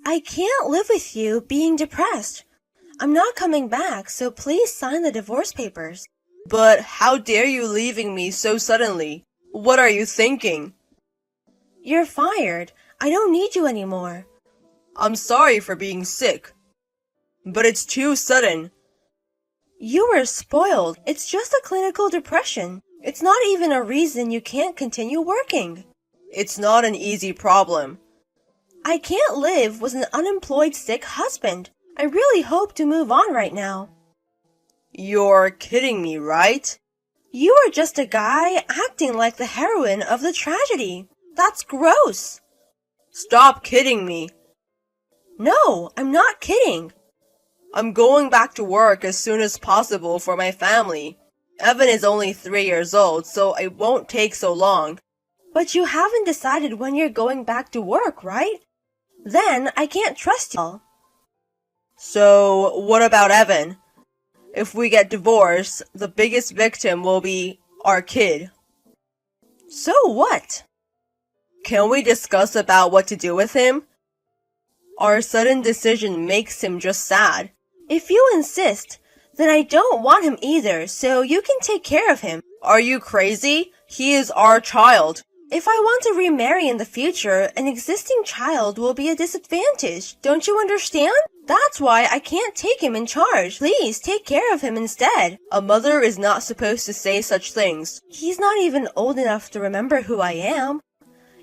I can't live with you being depressed. I'm not coming back, so please sign the divorce papers. But how dare you leaving me so suddenly? What are you thinking? You're fired. I don't need you anymore. I'm sorry for being sick. But it's too sudden. You were spoiled. It's just a clinical depression. It's not even a reason you can't continue working. It's not an easy problem. I can't live with an unemployed sick husband. I really hope to move on right now. You're kidding me, right? You are just a guy acting like the heroine of the tragedy. That's gross. Stop kidding me. No, I'm not kidding. I'm going back to work as soon as possible for my family. Evan is only 3 years old, so it won't take so long. But you haven't decided when you're going back to work, right? Then I can't trust you. So, what about Evan? If we get divorced, the biggest victim will be our kid. So what? Can we discuss about what to do with him? Our sudden decision makes him just sad. If you insist, then I don't want him either, so you can take care of him. Are you crazy? He is our child. If I want to remarry in the future, an existing child will be a disadvantage. Don't you understand? That's why I can't take him in charge. Please take care of him instead. A mother is not supposed to say such things. He's not even old enough to remember who I am.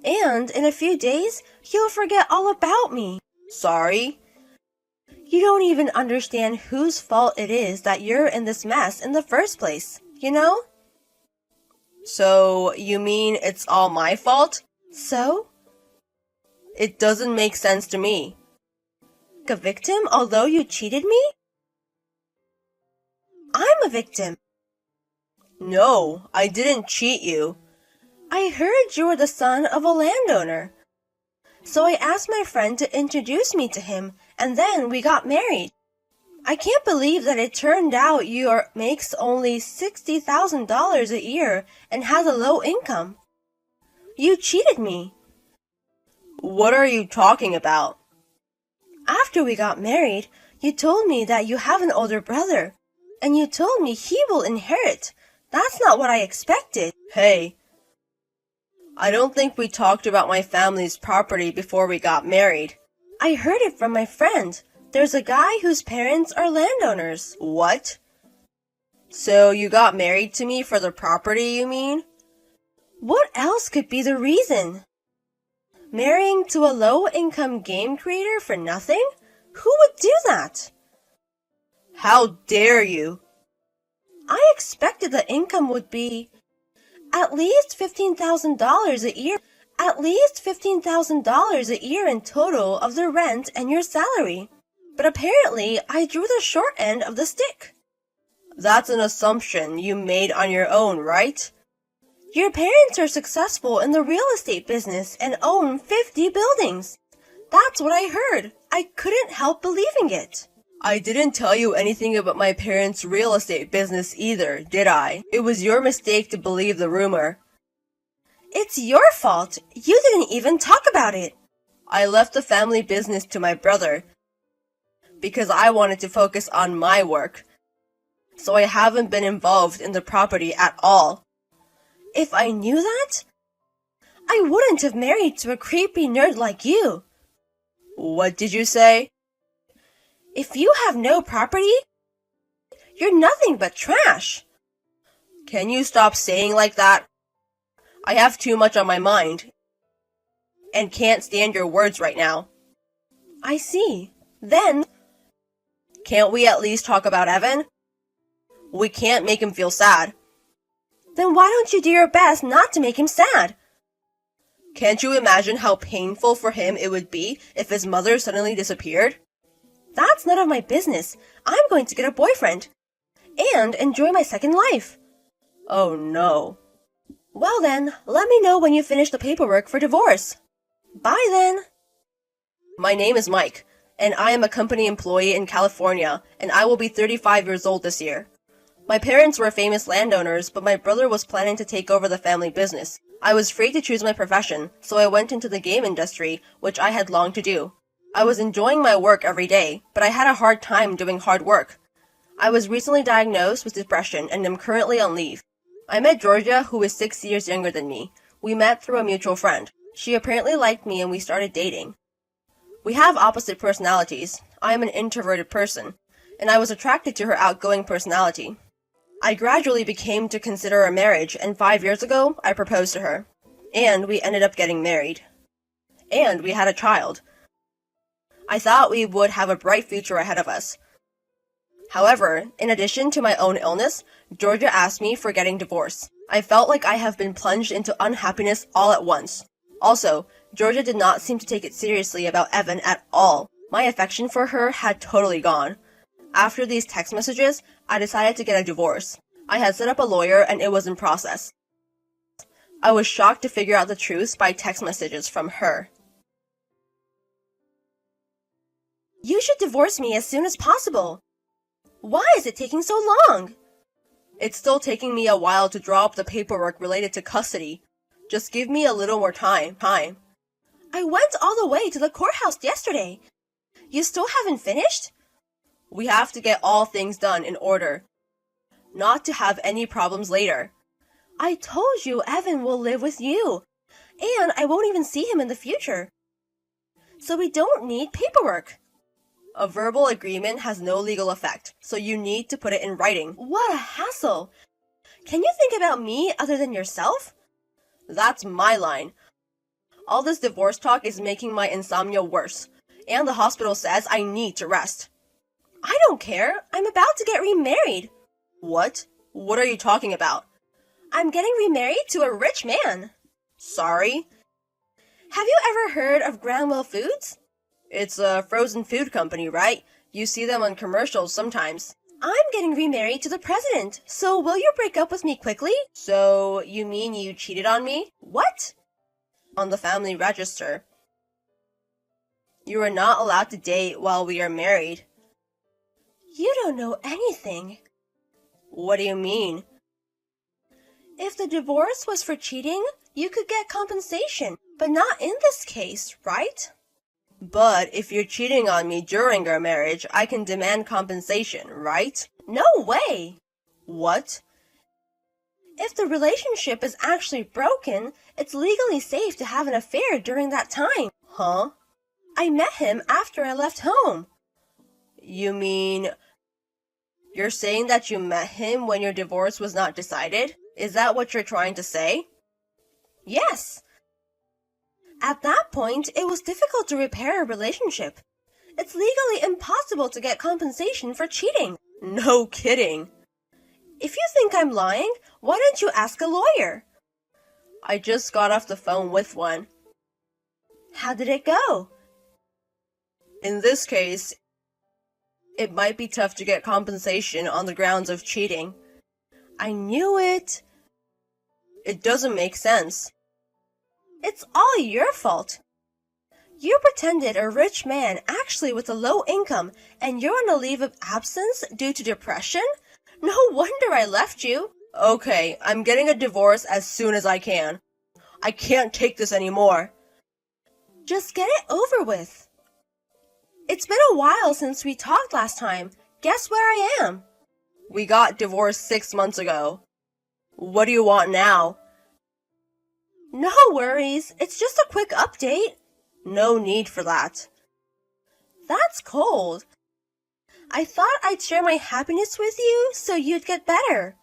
And in a few days, he'll forget all about me. Sorry? You don't even understand whose fault it is that you're in this mess in the first place, you know? So, you mean it's all my fault? So? It doesn't make sense to me. A victim although you cheated me? I'm a victim. No, I didn't cheat you. I heard you were the son of a landowner. So I asked my friend to introduce me to him, and then we got married. I can't believe that it turned out you makes only $60,000 a year and has a low income. You cheated me. What are you talking about? After we got married, you told me that you have an older brother, and you told me he will inherit. That's not what I expected. Hey, I don't think we talked about my family's property before we got married. I heard it from my friend. There's a guy whose parents are landowners. What? So you got married to me for the property, you mean? What else could be the reason? Marrying to a low-income game creator for nothing? Who would do that? How dare you? I expected the income would be at least $15,000 a year. At least $15,000 a year in total of the rent and your salary. But apparently, I drew the short end of the stick. That's an assumption you made on your own, right? Your parents are successful in the real estate business and own 50 buildings. That's what I heard. I couldn't help believing it. I didn't tell you anything about my parents' real estate business either, did I? It was your mistake to believe the rumor. It's your fault. You didn't even talk about it. I left the family business to my brother because I wanted to focus on my work. So I haven't been involved in the property at all. If I knew that, I wouldn't have married to a creepy nerd like you. What did you say? If you have no property, you're nothing but trash. Can you stop saying like that? I have too much on my mind and can't stand your words right now. I see. Then, can't we at least talk about Evan? We can't make him feel sad. Then why don't you do your best not to make him sad? Can't you imagine how painful for him it would be if his mother suddenly disappeared? That's none of my business. I'm going to get a boyfriend and enjoy my second life. Oh no. Well then, let me know when you finish the paperwork for divorce. Bye then. My name is Mike, and I am a company employee in California, and I will be 35 years old this year. My parents were famous landowners, but my brother was planning to take over the family business. I was free to choose my profession, so I went into the game industry, which I had longed to do. I was enjoying my work every day, but I had a hard time doing hard work. I was recently diagnosed with depression and am currently on leave. I met Georgia, who is 6 years younger than me. We met through a mutual friend. She apparently liked me and we started dating. We have opposite personalities. I am an introverted person, and I was attracted to her outgoing personality. I gradually became to consider a marriage, and 5 years ago, I proposed to her. And we ended up getting married. And we had a child. I thought we would have a bright future ahead of us. However, in addition to my own illness, Georgia asked me for getting divorced. I felt like I have been plunged into unhappiness all at once. Also, Georgia did not seem to take it seriously about Evan at all. My affection for her had totally gone. After these text messages, I decided to get a divorce. I had set up a lawyer and it was in process. I was shocked to figure out the truth by text messages from her. You should divorce me as soon as possible. Why is it taking so long? It's still taking me a while to draw up the paperwork related to custody. Just give me a little more time. I went all the way to the courthouse yesterday. You still haven't finished? We have to get all things done in order, not to have any problems later. I told you Evan will live with you, and I won't even see him in the future. So we don't need paperwork. A verbal agreement has no legal effect, so you need to put it in writing. What a hassle! Can you think about me other than yourself? That's my line. All this divorce talk is making my insomnia worse, and the hospital says I need to rest. I don't care. I'm about to get remarried. What? What are you talking about? I'm getting remarried to a rich man. Sorry? Have you ever heard of Granwell Foods? It's a frozen food company, right? You see them on commercials sometimes. I'm getting remarried to the president, so will you break up with me quickly? So, you mean you cheated on me? What? On the family register. You are not allowed to date while we are married. You don't know anything. What do you mean? If the divorce was for cheating, you could get compensation, but not in this case, right? But if you're cheating on me during our marriage, I can demand compensation, right? No way! What? If the relationship is actually broken, it's legally safe to have an affair during that time. Huh? I met him after I left home. You mean you're saying that you met him when your divorce was not decided? Is that what you're trying to say? Yes. At that point, it was difficult to repair a relationship. It's legally impossible to get compensation for cheating. No kidding. If you think I'm lying, why don't you ask a lawyer? I just got off the phone with one. How did it go? In this case, it might be tough to get compensation on the grounds of cheating. I knew it. It doesn't make sense. It's all your fault. You pretended a rich man actually with a low income, and you're on a leave of absence due to depression? No wonder I left you. Okay, I'm getting a divorce as soon as I can. I can't take this anymore. Just get it over with. It's been a while since we talked last time. Guess where I am? We got divorced 6 months ago. What do you want now? No worries. It's just a quick update. No need for that. That's cold. I thought I'd share my happiness with you so you'd get better.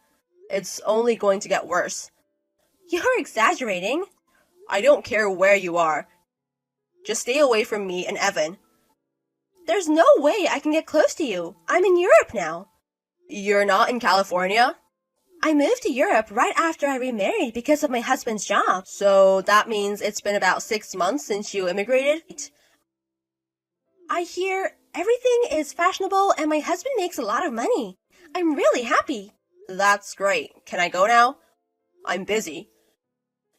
It's only going to get worse. You're exaggerating. I don't care where you are. Just stay away from me and Evan. There's no way I can get close to you. I'm in Europe now. You're not in California? I moved to Europe right after I remarried because of my husband's job. So that means it's been about 6 months since you immigrated? I hear everything is fashionable and my husband makes a lot of money. I'm really happy. That's great. Can I go now? I'm busy.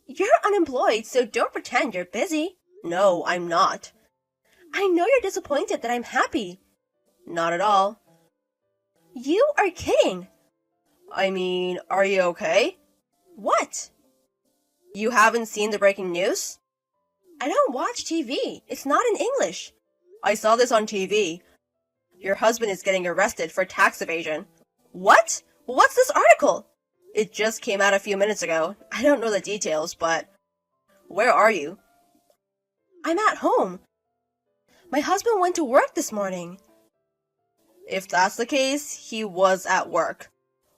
You're unemployed, so don't pretend you're busy. No, I'm not. I know you're disappointed that I'm happy. Not at all. You are kidding. I mean, are you okay? What? You haven't seen the breaking news? I don't watch TV. It's not in English. I saw this on TV. Your husband is getting arrested for tax evasion. What? What's this article? It just came out a few minutes ago. I don't know the details, but... Where are you? I'm at home. My husband went to work this morning. If that's the case, he was at work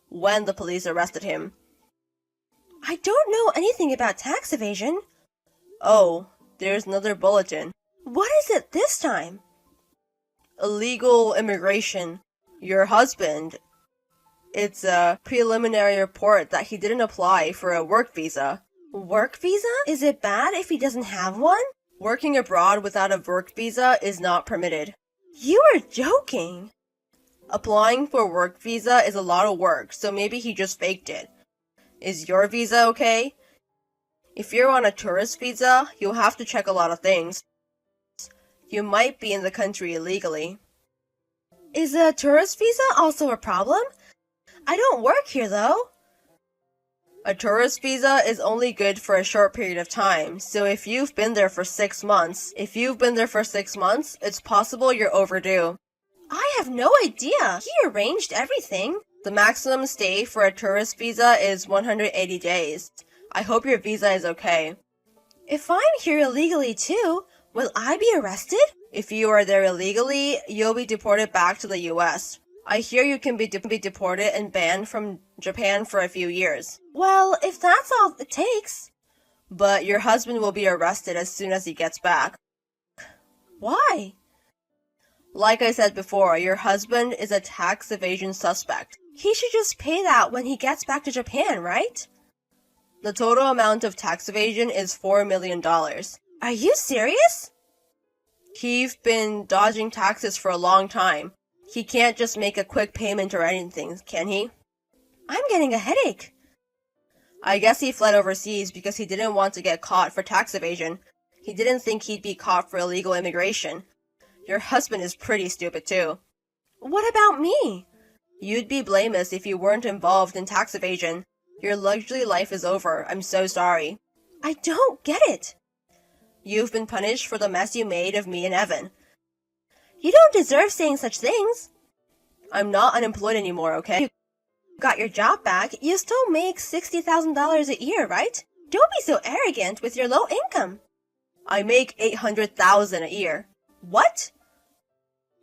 when the police arrested him. I don't know anything about tax evasion. Oh, there's another bulletin. What is it this time? Illegal immigration. Your husband. It's a preliminary report that he didn't apply for a work visa. Work visa? Is it bad if he doesn't have one? Working abroad without a work visa is not permitted. You are joking. Applying for a work visa is a lot of work, so maybe he just faked it. Is your visa okay? If you're on a tourist visa, you'll have to check a lot of things. You might be in the country illegally. Is a tourist visa also a problem? I don't work here though. A tourist visa is only good for a short period of time, so if you've been there for 6 months, it's possible you're overdue. I have no idea. He arranged everything. The maximum stay for a tourist visa is 180 days. I hope your visa is okay. If I'm here illegally too, will I be arrested? If you are there illegally, you'll be deported back to the US. I hear you can be deported and banned from Japan for a few years. Well, if that's all it takes. But your husband will be arrested as soon as he gets back. Why? Like I said before, your husband is a tax evasion suspect. He should just pay that when he gets back to Japan, right? The total amount of tax evasion is $4 million. Are you serious? He's been dodging taxes for a long time. He can't just make a quick payment or anything, can he? I'm getting a headache. I guess he fled overseas because he didn't want to get caught for tax evasion. He didn't think he'd be caught for illegal immigration. Your husband is pretty stupid too. What about me? You'd be blameless if you weren't involved in tax evasion. Your luxury life is over. I'm so sorry. I don't get it. You've been punished for the mess you made of me and Evan. You don't deserve saying such things. I'm not unemployed anymore, okay? You got your job back. You still make $60,000 a year, right? Don't be so arrogant with your low income. I make $800,000 a year. What?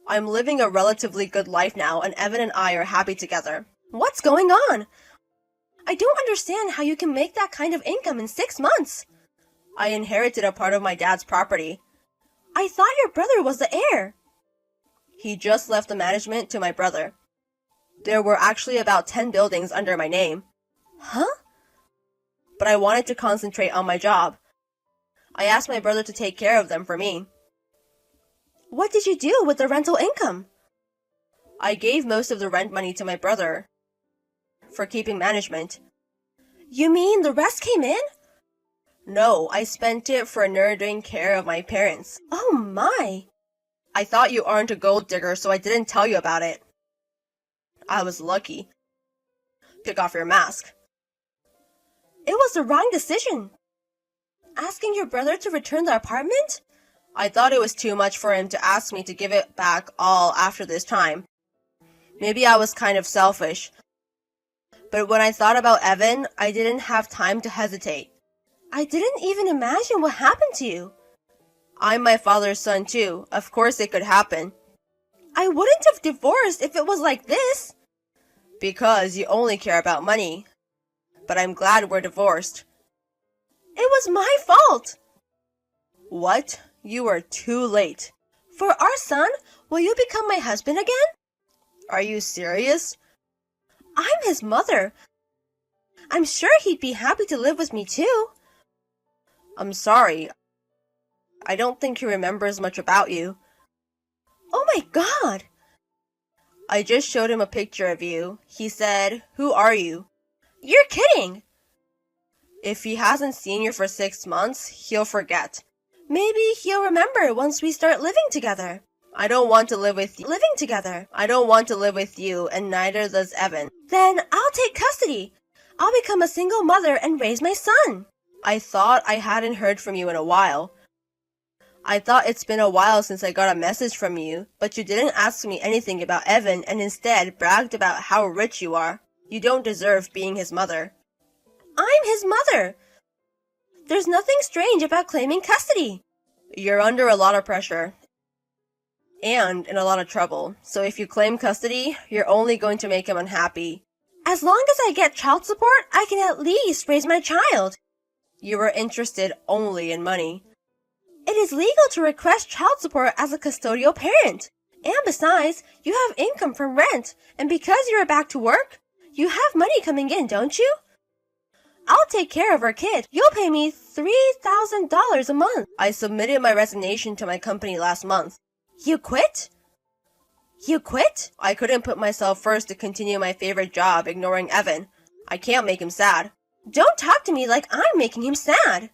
I'm living a relatively good life now, and Evan and I are happy together. What's going on? I don't understand how you can make that kind of income in 6 months. I inherited a part of my dad's property. I thought your brother was the heir. He just left the management to my brother. There were actually about 10 buildings under my name. Huh? But I wanted to concentrate on my job. I asked my brother to take care of them for me. What did you do with the rental income? I gave most of the rent money to my brother for keeping management. You mean the rest came in? No, I spent it for nurturing care of my parents. Oh my! I thought you aren't a gold digger, so I didn't tell you about it. I was lucky. Take off your mask. It was the wrong decision. Asking your brother to return the apartment? I thought it was too much for him to ask me to give it back all after this time. Maybe I was kind of selfish. But when I thought about Evan, I didn't have time to hesitate. I didn't even imagine what happened to you. I'm my father's son too. Of course it could happen. I wouldn't have divorced if it was like this. Because you only care about money. But I'm glad we're divorced. It was my fault. What? You are too late. For our son, will you become my husband again? Are you serious? I'm his mother. I'm sure he'd be happy to live with me too. I'm sorry. I don't think he remembers much about you. Oh my God! I just showed him a picture of you. He said, "Who are you?" You're kidding! If he hasn't seen you for 6 months, he'll forget. Maybe he'll remember once we start living together. I don't want to live with you. Living together. I don't want to live with you, and neither does Evan. Then I'll take custody. I'll become a single mother and raise my son. I thought I hadn't heard from you in a while. I thought it's been a while since I got a message from you, but you didn't ask me anything about Evan and instead bragged about how rich you are. You don't deserve being his mother. I'm his mother. There's nothing strange about claiming custody. You're under a lot of pressure. And in a lot of trouble, so if you claim custody, you're only going to make him unhappy. As long as I get child support, I can at least raise my child. You are interested only in money. It is legal to request child support as a custodial parent. And besides, you have income from rent, and because you're back to work, you have money coming in, don't you? I'll take care of our kid. You'll pay me $3,000 a month. I submitted my resignation to my company last month. You quit? You quit? I couldn't put myself first to continue my favorite job ignoring Evan. I can't make him sad. Don't talk to me like I'm making him sad.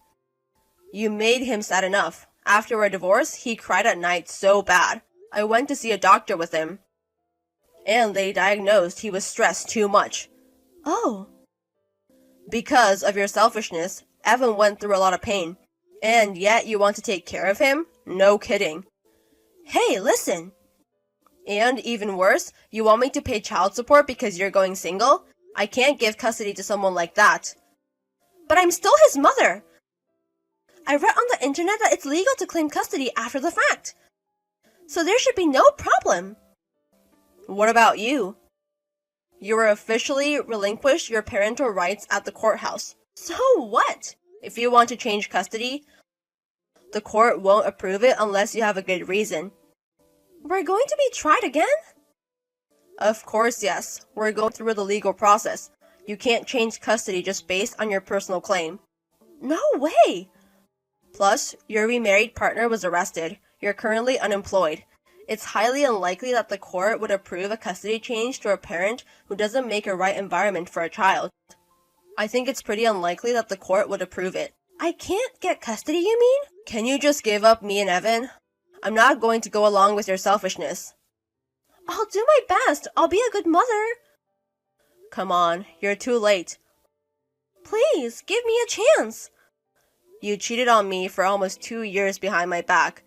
You made him sad enough. After our divorce, he cried at night so bad. I went to see a doctor with him. And they diagnosed he was stressed too much. Oh. Because of your selfishness, Evan went through a lot of pain. And yet you want to take care of him? No kidding. Hey, listen. And even worse, you want me to pay child support because you're going single? I can't give custody to someone like that. But I'm still his mother. I read on the internet that it's legal to claim custody after the fact. So there should be no problem. What about you? You were officially relinquished your parental rights at the courthouse. So what? If you want to change custody, the court won't approve it unless you have a good reason. We're going to be tried again? Of course, yes. We're going through the legal process. You can't change custody just based on your personal claim. No way! Plus, your remarried partner was arrested. You're currently unemployed. It's highly unlikely that the court would approve a custody change to a parent who doesn't make a right environment for a child. I think it's pretty unlikely that the court would approve it. I can't get custody, you mean? Can you just give up me and Evan? I'm not going to go along with your selfishness. I'll do my best. I'll be a good mother. Come on, you're too late. Please, give me a chance. You cheated on me for almost 2 years behind my back.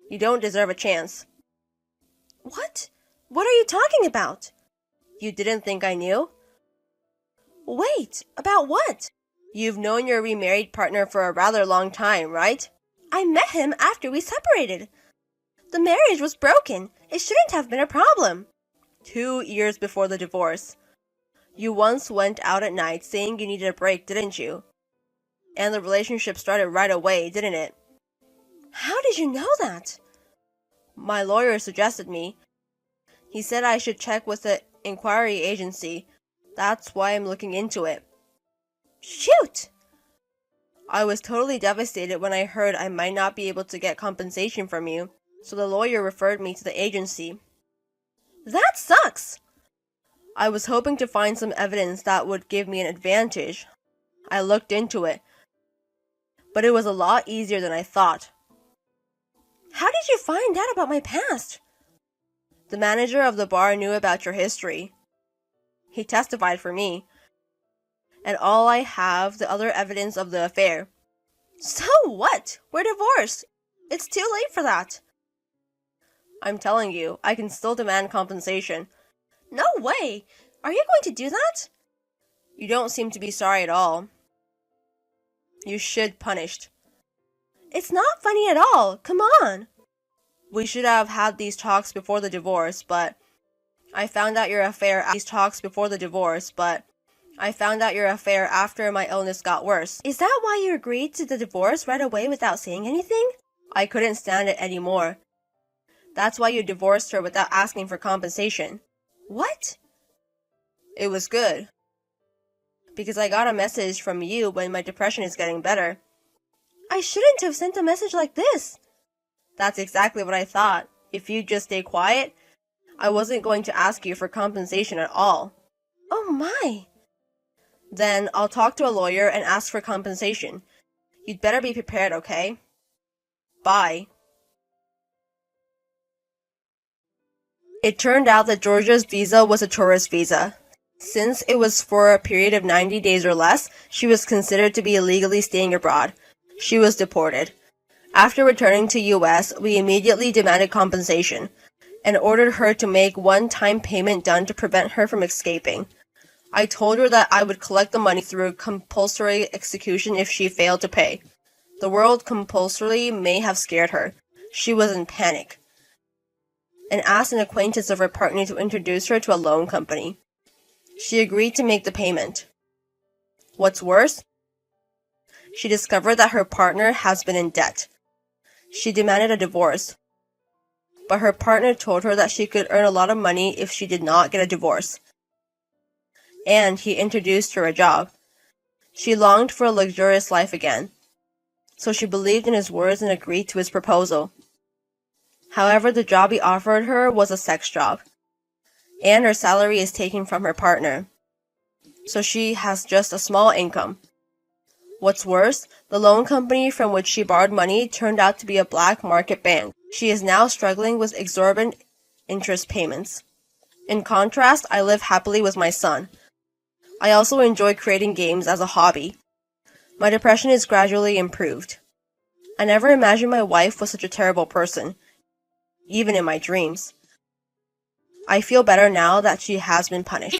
You don't deserve a chance. What? What are you talking about? You didn't think I knew? Wait, about what? You've known your remarried partner for a rather long time, right? I met him after we separated. The marriage was broken. It shouldn't have been a problem. 2 years before the divorce. You once went out at night saying you needed a break, didn't you? And the relationship started right away, didn't it? How did you know that? My lawyer suggested me. He said I should check with the inquiry agency. That's why I'm looking into it. Shoot! I was totally devastated when I heard I might not be able to get compensation from you, so the lawyer referred me to the agency. That sucks! I was hoping to find some evidence that would give me an advantage. I looked into it, but it was a lot easier than I thought. How did you find out about my past? The manager of the bar knew about your history. He testified for me. And all I have, the other evidence of the affair. So what? We're divorced. It's too late for that. I'm telling you, I can still demand compensation. No way! Are you going to do that? You don't seem to be sorry at all. You should punished. It's not funny at all. Come on. We should have had these talks before the divorce, but I found out your affair after my illness got worse. Is that why you agreed to the divorce right away without saying anything? I couldn't stand it anymore. That's why you divorced her without asking for compensation. What? It was good. Because I got a message from you when my depression is getting better. I shouldn't have sent a message like this. That's exactly what I thought. If you'd just stay quiet, I wasn't going to ask you for compensation at all. Oh my. Then I'll talk to a lawyer and ask for compensation. You'd better be prepared, okay? Bye. It turned out that Georgia's visa was a tourist visa. Since it was for a period of 90 days or less, she was considered to be illegally staying abroad. She was deported. After returning to US, we immediately demanded compensation and ordered her to make one-time payment done to prevent her from escaping. I told her that I would collect the money through compulsory execution if she failed to pay. The word compulsory may have scared her. She was in panic and asked an acquaintance of her partner to introduce her to a loan company. She agreed to make the payment. What's worse? She discovered that her partner has been in debt. She demanded a divorce, but her partner told her that she could earn a lot of money if she did not get a divorce. And he introduced her a job. She longed for a luxurious life again, so she believed in his words and agreed to his proposal. However, the job he offered her was a sex job, and her salary is taken from her partner, so she has just a small income. What's worse, the loan company from which she borrowed money turned out to be a black market bank. She is now struggling with exorbitant interest payments. In contrast, I live happily with my son. I also enjoy creating games as a hobby. My depression is gradually improved. I never imagined my wife was such a terrible person, even in my dreams. I feel better now that she has been punished.